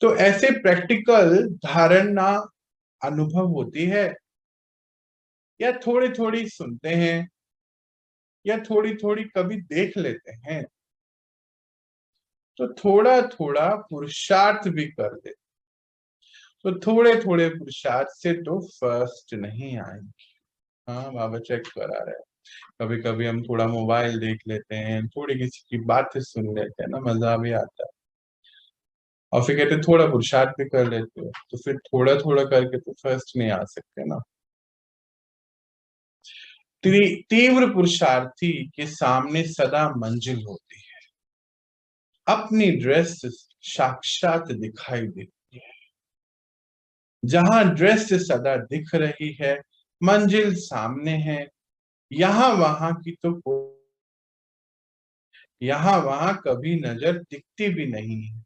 तो ऐसे प्रैक्टिकल धारणा अनुभव होती है, या थोड़ी थोड़ी सुनते हैं, या थोड़ी थोड़ी कभी देख लेते हैं, तो थोड़ा थोड़ा पुरुषार्थ भी कर दे, तो थोड़े थोड़े पुरुषार्थ से तो फर्स्ट नहीं आएंगे। हाँ, बाबा चेक करा रहे हैं, कभी कभी हम थोड़ा मोबाइल देख लेते हैं, थोड़ी किसी की बातें सुन लेते हैं ना, मजा भी आता है, और फिर कहते थोड़ा पुरुषार्थ भी कर लेते हो, तो फिर थोड़ा थोड़ा करके तो फर्स्ट नहीं आ सकते ना। तीव्र पुरुषार्थी के सामने सदा मंजिल होती है, अपनी ड्रेस साक्षात दिखाई देती है। जहां ड्रेस सदा दिख रही है, मंजिल सामने है, यहाँ वहां की तो यहाँ वहां कभी नजर दिखती भी नहीं है,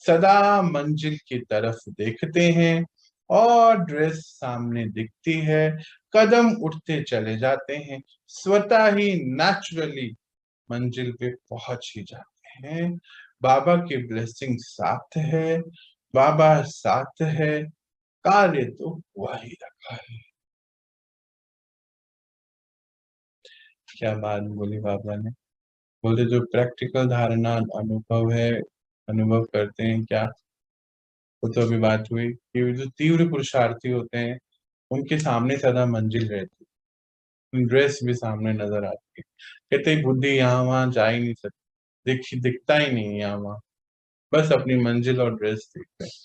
सदा मंजिल की तरफ देखते हैं, और ड्रेस सामने दिखती है, कदम उठते चले जाते हैं, स्वतः ही नेचुरली मंजिल पे पहुंच ही जाते हैं। बाबा की ब्लेसिंग साथ है, बाबा साथ है, कार्य तो हुआ ही रखा है। क्या बात बोली बाबा ने। बोलते जो प्रैक्टिकल धारणा अनुभव है, अनुभव करते हैं क्या, वो तो अभी बात हुई कि जो तीव्र पुरुषार्थी होते हैं उनके सामने सदा मंजिल रहती है, ड्रेस भी सामने नजर आती है। कहते हैं बुद्धि यहाँ वहां जा ही नहीं सकती, दिखता ही नहीं यहाँ वहां, बस अपनी मंजिल और ड्रेस दिख रहे हैं।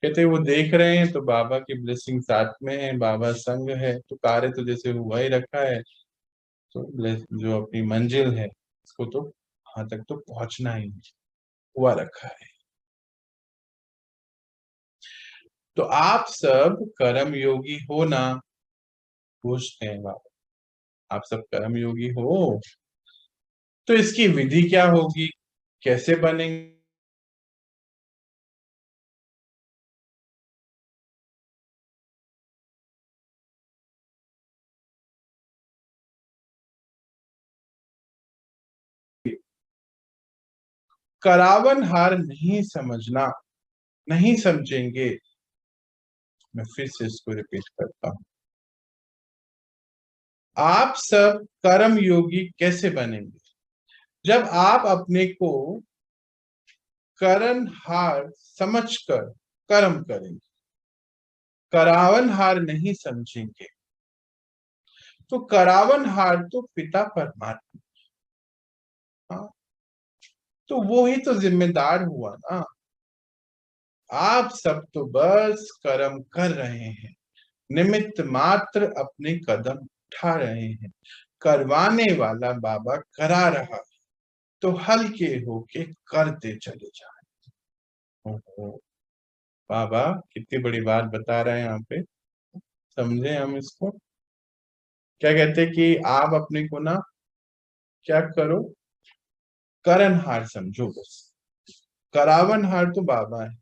कहते हैं वो देख रहे हैं तो बाबा की ब्लेसिंग साथ में है, बाबा संग है, तो कार्य तो जैसे हुआ ही रखा है। तो जो अपनी मंजिल है उसको तो वहां तक तो पहुंचना ही हुआ रखा है। तो आप सब कर्म योगी हो ना, पूछते हैं बाबा, आप सब कर्म योगी हो, तो इसकी विधि क्या होगी, कैसे बनेंगे। करावन हार नहीं समझना, नहीं समझेंगे। मैं फिर से इसको रिपीट करता हूं, आप सब कर्म योगी कैसे बनेंगे, जब आप अपने को करण हार समझकर कर्म करेंगे, करावन हार नहीं समझेंगे। तो करावन हार तो पिता परमात्मा, हाँ, तो वो ही तो जिम्मेदार हुआ ना। आप सब तो बस कर्म कर रहे हैं, निमित्त मात्र अपने कदम उठा रहे हैं, करवाने वाला बाबा करा रहा है, तो हल्के होके करते चले जाए। ओहो, बाबा कितनी बड़ी बात बता रहे हैं यहाँ पे, समझे हम इसको। क्या कहते हैं कि आप अपने को ना क्या करो, करण हार समझो बस, करावन हार तो बाबा है,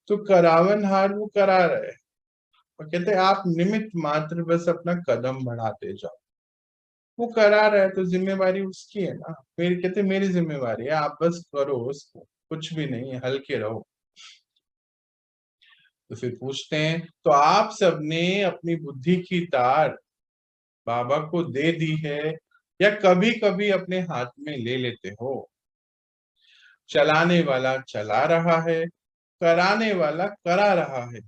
तो करावन हार वो करा रहे हैं, और कहते हैं आप निमित्त मात्र बस अपना कदम बढ़ाते जाओ। वो करा रहा है तो जिम्मेवारी उसकी है ना, फिर कहते मेरी जिम्मेवारी है, आप बस करो उसको, कुछ भी नहीं है, हल्के रहो। तो फिर पूछते हैं, तो आप सबने अपनी बुद्धि की तार बाबा को दे दी है, या कभी कभी अपने हाथ में ले लेते हो। चलाने वाला चला रहा है, कराने वाला करा रहा है,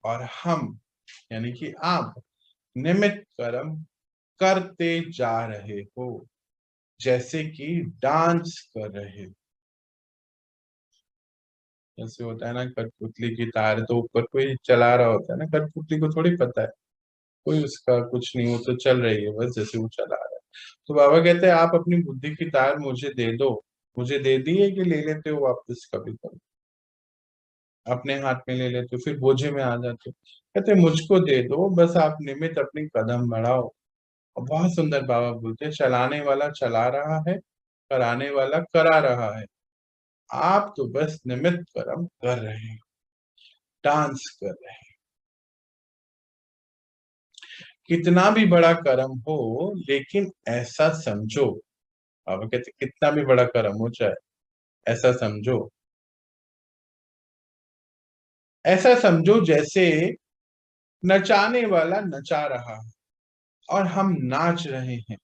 और हम यानी कि आप निमित्त कर्म करते जा रहे हो, जैसे कि डांस कर रहे हो। जैसे होता है ना, कठपुतली की तार तो ऊपर कोई चला रहा होता है ना, कठपुतली को थोड़ी पता है, कोई उसका कुछ नहीं, वो तो चल रही है बस जैसे वो चला रहा है। तो बाबा कहते हैं आप अपनी बुद्धि की तार मुझे दे दो, मुझे दे दी है कि ले लेते हो वापस कभी कभी, अपने हाथ में ले लेते हो फिर बोझे में आ जाते हो। कहते मुझको दे दो, बस आप निमित्त अपनी कदम बढ़ाओ। और बहुत सुंदर बाबा बोलते हैं, चलाने वाला चला रहा है, कराने वाला करा रहा है, आप तो बस निमित्त कर्म कर रहे हैं, डांस कर रहे हैं। कितना भी बड़ा कर्म हो, लेकिन ऐसा समझो, बाबा कहते कितना भी बड़ा कर्म हो चाहे, ऐसा समझो, ऐसा समझो जैसे नचाने वाला नचा रहा है और हम नाच रहे हैं,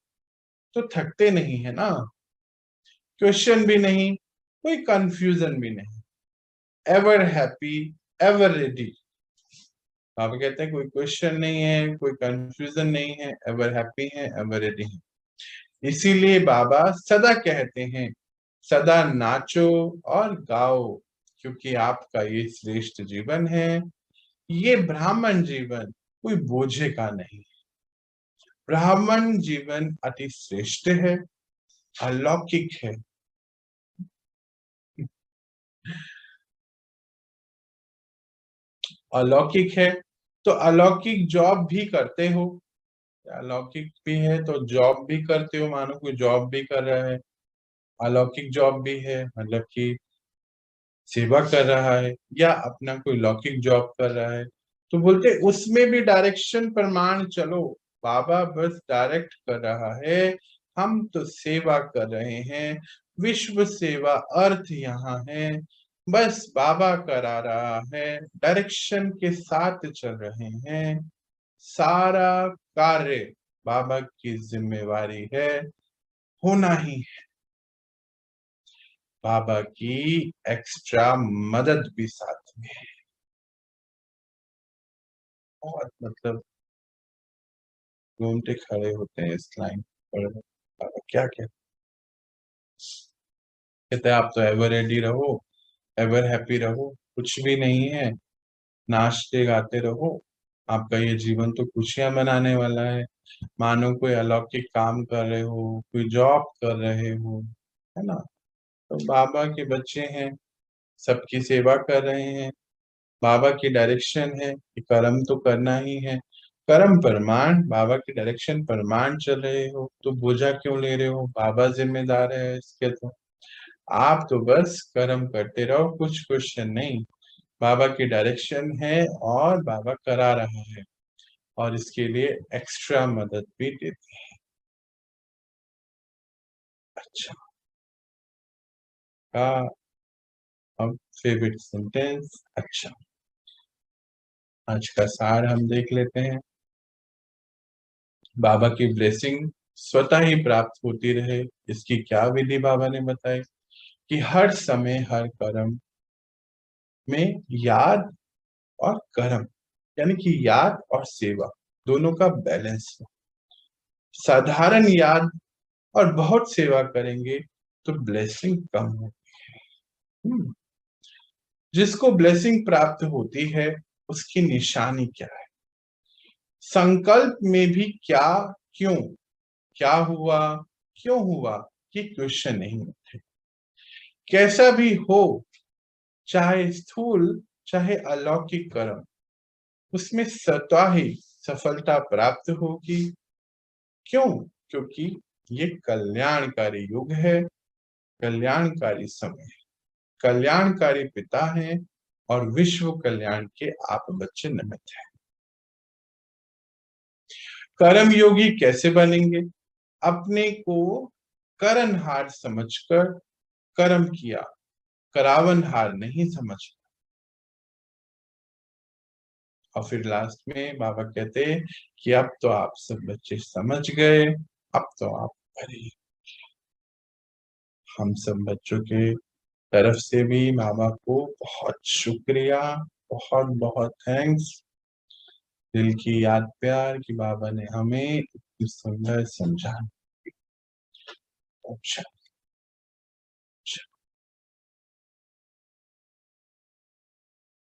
तो थकते नहीं है ना, क्वेश्चन भी नहीं, कोई कंफ्यूजन भी नहीं, एवर हैप्पी, एवर रेडी। बाबा कहते हैं कोई क्वेश्चन नहीं है, कोई कंफ्यूजन नहीं है, एवर हैप्पी है, एवर रेडी है। इसीलिए बाबा सदा कहते हैं, सदा नाचो और गाओ, क्योंकि आपका ये श्रेष्ठ जीवन है, ये ब्राह्मण जीवन कोई बोझे का नहीं। ब्राह्मण जीवन अति श्रेष्ठ है, अलौकिक है। अलौकिक है तो अलौकिक जॉब भी करते हो, अलौकिक भी है तो जॉब भी करते हो, मानो कोई जॉब भी कर रहा है, अलौकिक जॉब भी है, मतलब कि सेवा कर रहा है या अपना कोई लौकिक जॉब कर रहा है, तो बोलते उसमें भी डायरेक्शन प्रमाण चलो, बाबा बस डायरेक्ट कर रहा है, हम तो सेवा कर रहे हैं, विश्व सेवा अर्थ यहाँ है, बस बाबा करा रहा है, डायरेक्शन के साथ चल रहे हैं, सारा कार्य बाबा की जिम्मेवारी है, होना ही है। बाबा की एक्स्ट्रा मदद भी साथ में है। बहुत मतलब घूमते खड़े होते हैं इस लाइन पर। बाबा क्या कहते हैं, आप तो एवर रेडी रहो, एवर हैप्पी रहो, कुछ भी नहीं है, नाचते गाते रहो, आपका ये जीवन तो खुशियां मनाने वाला है। मानो कोई अलौकिक काम कर रहे हो, कोई जॉब कर रहे हो, है ना। तो बाबा के बच्चे हैं, सबकी सेवा कर रहे हैं, बाबा की डायरेक्शन है कि कर्म तो करना ही है, कर्म प्रमाण बाबा की डायरेक्शन प्रमाण चल रहे हो तो बोझा क्यों ले रहे हो, बाबा जिम्मेदार है इसके, तो आप तो बस कर्म करते रहो, कुछ क्वेश्चन नहीं, बाबा की डायरेक्शन है और बाबा करा रहा है और इसके लिए एक्स्ट्रा मदद भी देते हैं। अच्छा, का अब फेवरेट सेंटेंस। अच्छा, आज का सार हम देख लेते हैं। बाबा की ब्लेसिंग स्वतः ही प्राप्त होती रहे, इसकी क्या विधि बाबा ने बताई कि हर समय हर कर्म में याद और कर्म, यानी कि याद और सेवा दोनों का बैलेंस हो। साधारण याद और बहुत सेवा करेंगे तो ब्लेसिंग कम होगी। जिसको ब्लेसिंग प्राप्त होती है उसकी निशानी क्या है, संकल्प में भी क्या, क्यों, क्या हुआ, क्यों हुआ, ये क्वेश्चन नहीं उठे। कैसा भी हो, चाहे स्थूल चाहे अलौकिक कर्म, उसमें स्वतः ही सफलता प्राप्त होगी। क्यों? क्योंकि ये कल्याणकारी युग है, कल्याणकारी समय, कल्याणकारी पिता हैं और विश्व कल्याण के आप बच्चे निमित्त हैं। कर्म योगी कैसे बनेंगे? अपने को करनहार समझकर कर्म किया, करावनहार नहीं समझ। और फिर लास्ट में बाबा कहते हैं कि अब तो आप सब बच्चे समझ गए, अब तो आप भरे। हम सब बच्चों के तरफ से भी बाबा को बहुत शुक्रिया, बहुत बहुत थैंक्स, दिल की याद प्यार कि बाबा ने हमें इतनी सुंदर समझा। अच्छा।